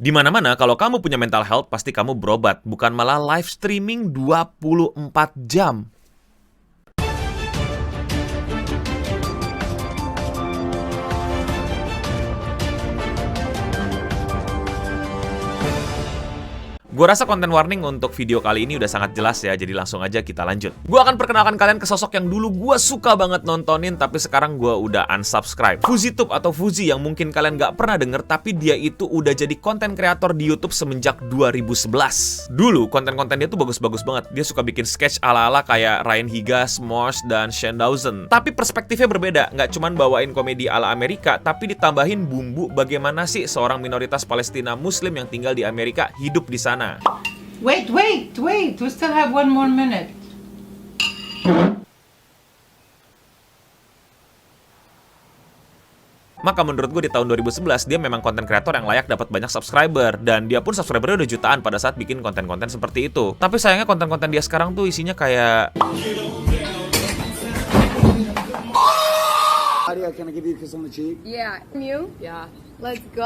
Dimana-mana kalau kamu punya mental health, pasti kamu berobat, bukan malah live streaming 24 jam. Gue rasa konten warning untuk video kali ini udah sangat jelas ya, jadi langsung aja kita lanjut. Gue akan perkenalkan kalian ke sosok yang dulu gue suka banget nontonin, tapi sekarang gue udah unsubscribe. FuziTube atau Fuzi yang mungkin kalian gak pernah denger, tapi dia itu udah jadi konten kreator di YouTube semenjak 2011. Dulu konten-konten dia tuh bagus-bagus banget. Dia suka bikin sketch ala-ala kayak Ryan Higa, Smosh, dan Shane Dawson. Tapi perspektifnya berbeda, nggak cuman bawain komedi ala Amerika, tapi ditambahin bumbu bagaimana sih seorang minoritas Palestina Muslim yang tinggal di Amerika hidup di sana. Wait. We still have 1 more minute. Maka menurut gue di tahun 2011 dia memang konten kreator yang layak dapat banyak subscriber, dan dia pun subscribernya udah jutaan pada saat bikin konten-konten seperti itu. Tapi sayangnya konten-konten dia sekarang tuh isinya kayak Can I give you a kiss on the cheek? Yeah. You? Yeah. Let's go.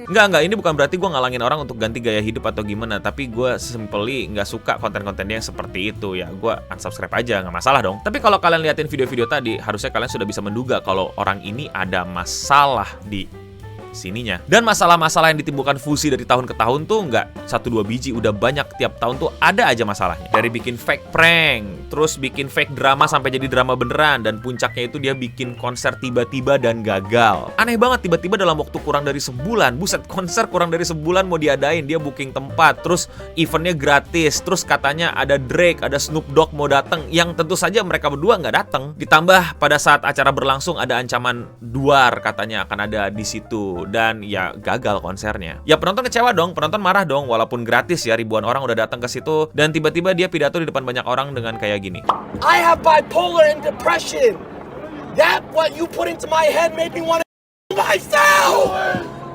Enggak, ini bukan berarti gue ngalangin orang untuk ganti gaya hidup atau gimana, tapi gue simply nggak suka konten-konten dia yang seperti itu ya. Gue unsubscribe aja, nggak masalah dong. Tapi kalau kalian liatin video-video tadi, harusnya kalian sudah bisa menduga kalau orang ini ada masalah di sininya. Dan masalah-masalah yang ditimbulkan Fuzi dari tahun ke tahun tuh nggak 1-2 biji, udah banyak. Tiap tahun tuh ada aja masalahnya. Dari bikin fake prank, terus bikin fake drama sampai jadi drama beneran, dan puncaknya itu dia bikin konser tiba-tiba dan gagal. Aneh banget, tiba-tiba dalam waktu kurang dari sebulan, buset, konser kurang dari sebulan mau diadain, dia booking tempat, terus eventnya gratis, terus katanya ada Drake, ada Snoop Dogg mau datang, yang tentu saja mereka berdua nggak datang. Ditambah pada saat acara berlangsung ada ancaman duar katanya akan ada di situ, dan ya gagal konsernya. Ya penonton kecewa dong, penonton marah dong, walaupun gratis ya, ribuan orang udah datang ke situ, dan tiba-tiba dia pidato di depan banyak orang dengan kayak gini. I have bipolar and depression. That what you put into my head made me want to myself.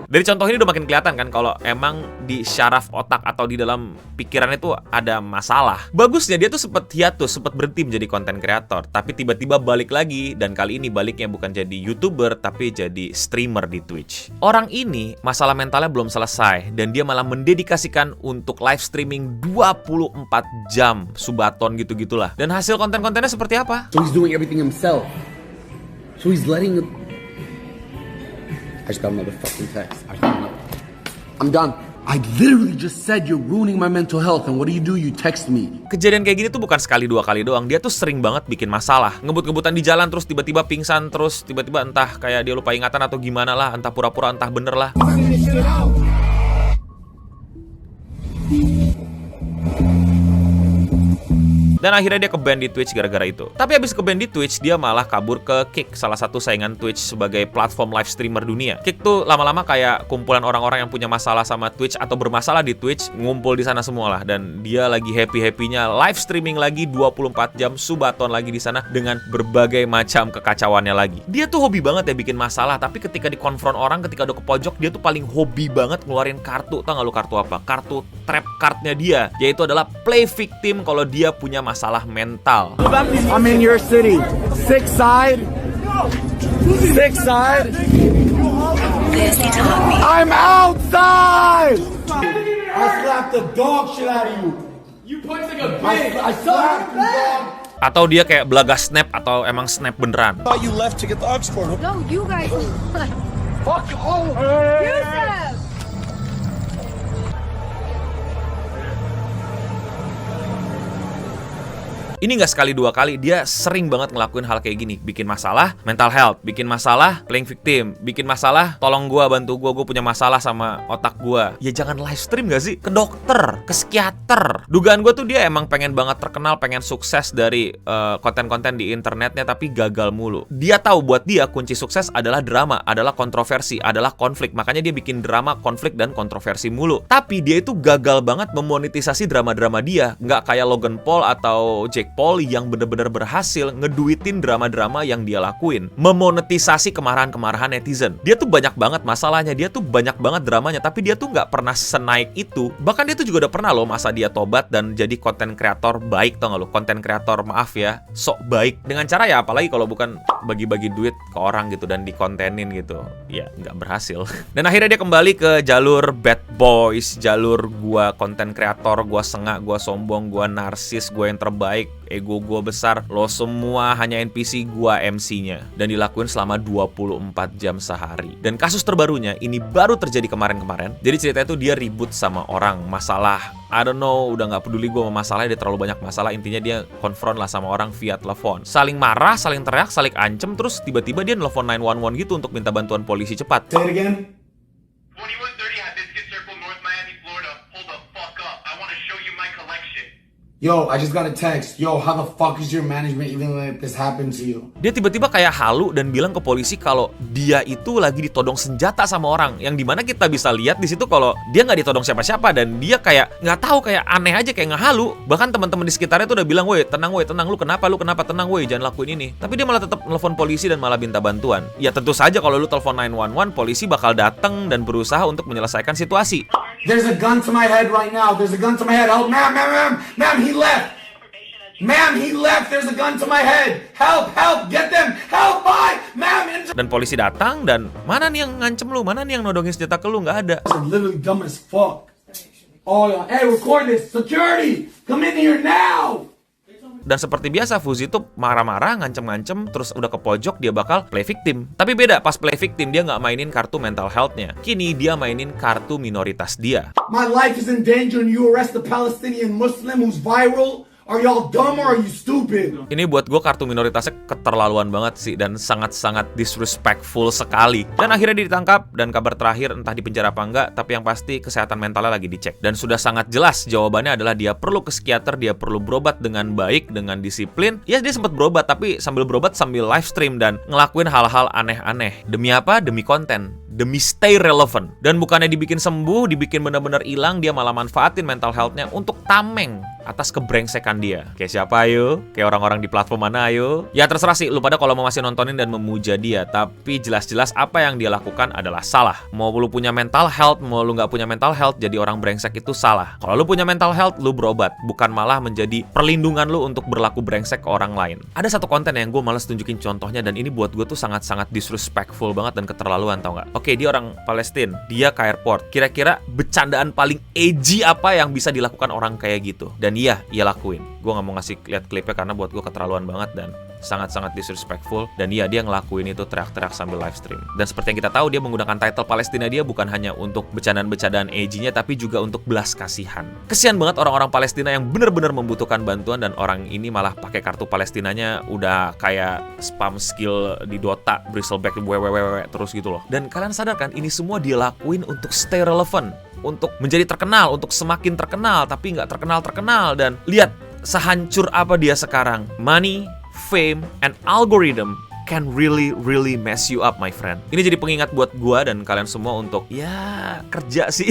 Dari contoh ini udah makin kelihatan kan kalau emang di syaraf otak atau di dalam pikirannya tuh ada masalah. Bagusnya dia tuh sempet hiatus, sempet berhenti menjadi konten kreator, tapi tiba-tiba balik lagi, dan kali ini baliknya bukan jadi YouTuber tapi jadi streamer di Twitch. Orang ini masalah mentalnya belum selesai, dan dia malah mendedikasikan untuk live streaming 24 jam, subaton gitu-gitulah. Dan hasil konten-kontennya seperti apa? So he's doing everything himself. So he's letting it... I just got another fucking text. I'm done. I literally just said you're ruining my mental health, and what do? You text me. Kejadian kayak gini tuh bukan sekali 2 kali doang. Dia tuh sering banget bikin masalah. Ngebut-ngebutan di jalan, terus tiba-tiba pingsan, terus tiba-tiba entah kayak dia lupa ingatan atau gimana lah, entah pura-pura entah bener lah. Dan akhirnya dia ke-ban di Twitch gara-gara itu. Tapi habis ke-ban di Twitch, dia malah kabur ke Kick, salah satu saingan Twitch sebagai platform live streamer dunia. Kick tuh lama-lama kayak kumpulan orang-orang yang punya masalah sama Twitch atau bermasalah di Twitch, ngumpul di sana semua lah. Dan dia lagi happy-happynya live streaming lagi 24 jam, subaton lagi di sana dengan berbagai macam kekacauannya lagi. Dia tuh hobi banget ya bikin masalah, tapi ketika dikonfront orang, ketika udah ke pojok, dia tuh paling hobi banget ngeluarin kartu. Tau gak lu kartu apa? Kartu trap cardnya dia, yaitu adalah play victim kalau dia punya masalah mental. I'm in your city. Sick side. I'm outside. I slapped the dog shit out of you. You punched like a bitch. I slapped you, dog. Atau dia kayak belaga snap atau emang snap beneran. Thought you left to get the Oxford. No, you guys. Fuck all of Yusuf! Ini nggak sekali 2 kali, dia sering banget ngelakuin hal kayak gini. Bikin masalah mental health, bikin masalah playing victim, bikin masalah tolong gua, bantu gua punya masalah sama otak gua. Ya jangan live stream gak sih? Ke dokter, ke psikiater. Dugaan gua tuh dia emang pengen banget terkenal, pengen sukses dari konten-konten di internetnya, tapi gagal mulu. Dia tahu buat dia kunci sukses adalah drama, adalah kontroversi, adalah konflik. Makanya dia bikin drama, konflik, dan kontroversi mulu. Tapi dia itu gagal banget memonetisasi drama-drama dia. Nggak kayak Logan Paul atau Jake people yang bener-bener berhasil ngeduitin drama-drama yang dia lakuin, memonetisasi kemarahan-kemarahan netizen. Dia tuh banyak banget masalahnya, dia tuh banyak banget dramanya, tapi dia tuh nggak pernah senaik itu. Bahkan dia tuh juga udah pernah loh masa dia tobat dan jadi konten kreator baik, tau gak lo? Konten kreator, maaf ya, sok baik. Dengan cara ya apalagi kalau bukan bagi-bagi duit ke orang gitu dan dikontenin gitu. Ya nggak berhasil. Dan akhirnya dia kembali ke jalur bad boys, jalur gua konten kreator, gua sengak, gua sombong, gua narsis, gua yang terbaik, ego gua besar, lo semua hanya NPC, gua MC-nya. Dan dilakuin selama 24 jam sehari. Dan kasus terbarunya ini baru terjadi kemarin-kemarin. Jadi ceritanya tuh dia ribut sama orang, masalah I don't know, udah nggak peduli gue sama masalahnya, dia terlalu banyak masalah. Intinya dia konfront lah sama orang via telepon, saling marah, saling teriak, saling ancem. Terus tiba-tiba dia nelfon 911 gitu untuk minta bantuan polisi cepat. Say it again. 2130 Hibiscus Circle, North Miami, Florida. Hold the fuck up. I want to show you my collection. Yo, I just got a text. Yo, how the fuck is your management even let this happen to you? Dia tiba-tiba kayak halu dan bilang ke polisi kalau dia itu lagi ditodong senjata sama orang. Yang dimana kita bisa lihat di situ kalau dia nggak ditodong siapa-siapa dan dia kayak nggak tahu, kayak aneh aja, kayak ngehalu. Bahkan teman-teman di sekitarnya tuh udah bilang, woi tenang, lu kenapa, tenang, woi jangan lakuin ini. Tapi dia malah tetap nelfon polisi dan malah minta bantuan. Ya tentu saja kalau lu telepon 911, polisi bakal datang dan berusaha untuk menyelesaikan situasi. There's a gun to my head right now. There's a gun to my head. Help, ma'am, he left. Ma'am, he left. There's a gun to my head. Help, get them. Help, ma'am. Dan polisi datang dan mana nih yang ngancem lu? Mana nih yang nodongin senjata ke lu? Nggak ada. I'm literally dumb as fuck. Oh, yeah. Hey, record this. Security, come in here now. Dan seperti biasa, Fuzi tuh marah-marah, ngancem-ngancem, terus udah ke pojok, dia bakal play victim. Tapi beda, pas play victim, dia nggak mainin kartu mental health-nya. Kini dia mainin kartu minoritas dia. My life is in danger and you arrest a Palestinian Muslim who's viral? Are y'all dumb or are you stupid? Ini buat gue kartu minoritasnya keterlaluan banget sih, dan sangat-sangat disrespectful sekali. Dan akhirnya dia ditangkap, dan kabar terakhir entah di penjara apa enggak, tapi yang pasti kesehatan mentalnya lagi dicek. Dan sudah sangat jelas jawabannya adalah dia perlu ke psikiater, dia perlu berobat dengan baik, dengan disiplin. Ya dia sempat berobat, tapi sambil berobat sambil live stream dan ngelakuin hal-hal aneh-aneh. Demi apa? Demi konten. Demi stay relevant. Dan bukannya dibikin sembuh, dibikin benar-benar hilang, dia malah manfaatin mental health-nya untuk tameng atas kebrengsekan dia. Kayak siapa ayo? Kayak orang-orang di platform mana ayo? Ya terserah sih, lu pada kalau mau masih nontonin dan memuja dia, tapi jelas-jelas apa yang dia lakukan adalah salah. Mau lu punya mental health, mau lu nggak punya mental health, jadi orang brengsek itu salah. Kalau lu punya mental health, lu berobat, bukan malah menjadi perlindungan lu untuk berlaku brengsek ke orang lain. Ada satu konten yang gue malas tunjukin contohnya, dan ini buat gue tuh sangat-sangat disrespectful banget dan keterlaluan, tau nggak? Oke, dia orang Palestina, dia ke airport. Kira-kira bercandaan paling edgy apa yang bisa dilakukan orang kayak gitu? Dan iya, ia lakuin. Gue nggak mau ngasih lihat klipnya karena buat gue keterlaluan banget dan sangat-sangat disrespectful. Dan iya, dia ngelakuin itu teriak-teriak sambil live stream. Dan seperti yang kita tahu, dia menggunakan title Palestina dia bukan hanya untuk bercandaan-bercandaan edgy-nya, tapi juga untuk belas kasihan. Kesian banget orang-orang Palestina yang benar-benar membutuhkan bantuan, dan orang ini malah pakai kartu Palestinanya udah kayak spam skill di Dota, bristleback terus gitu loh. Dan kalian sadar kan, ini semua dia lakuin untuk stay relevant, untuk menjadi terkenal, untuk semakin terkenal, tapi nggak terkenal. Dan lihat sehancur apa dia sekarang. Money, fame, and algorithm can really mess you up, my friend. Ini jadi pengingat buat gua dan kalian semua untuk ya kerja sih.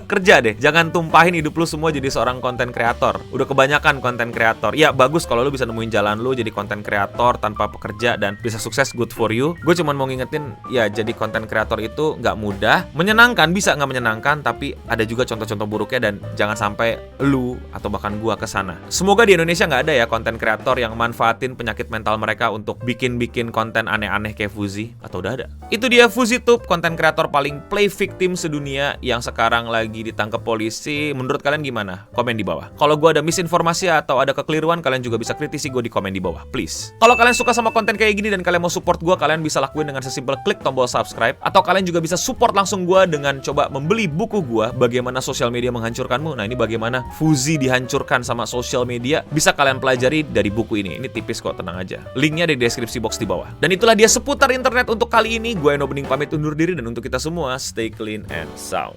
Kerja deh. Jangan tumpahin hidup lu semua jadi seorang konten kreator. Udah kebanyakan konten kreator. Ya bagus kalau lu bisa nemuin jalan lu jadi konten kreator tanpa pekerja dan bisa sukses, good for you. Gue cuma mau ngingetin ya, jadi konten kreator itu nggak mudah. Menyenangkan, bisa nggak menyenangkan, tapi ada juga contoh-contoh buruknya dan jangan sampai lu atau bahkan gua kesana. Semoga di Indonesia nggak ada ya konten kreator yang manfaatin penyakit mental mereka untuk bikin konten aneh-aneh kayak Fuzi. Atau udah ada. Itu dia FuziTube, konten kreator paling play victim sedunia yang sekarang lagi ditangkap polisi. Menurut kalian gimana? Komen di bawah. Kalau gue ada misinformasi atau ada kekeliruan, kalian juga bisa kritisi gue di komen di bawah, please. Kalau kalian suka sama konten kayak gini dan kalian mau support gue, kalian bisa lakuin dengan sesimpel klik tombol subscribe. Atau kalian juga bisa support langsung gue dengan coba membeli buku gue, Bagaimana Sosial Media Menghancurkanmu. Nah ini bagaimana Fuzi dihancurkan sama sosial media, bisa kalian pelajari dari buku ini. Ini tipis kok, tenang aja. Linknya di deskripsi box di bawah. Dan itulah dia seputar internet untuk kali ini. Gue Eno Bening pamit undur diri, dan untuk kita semua, stay clean and sound.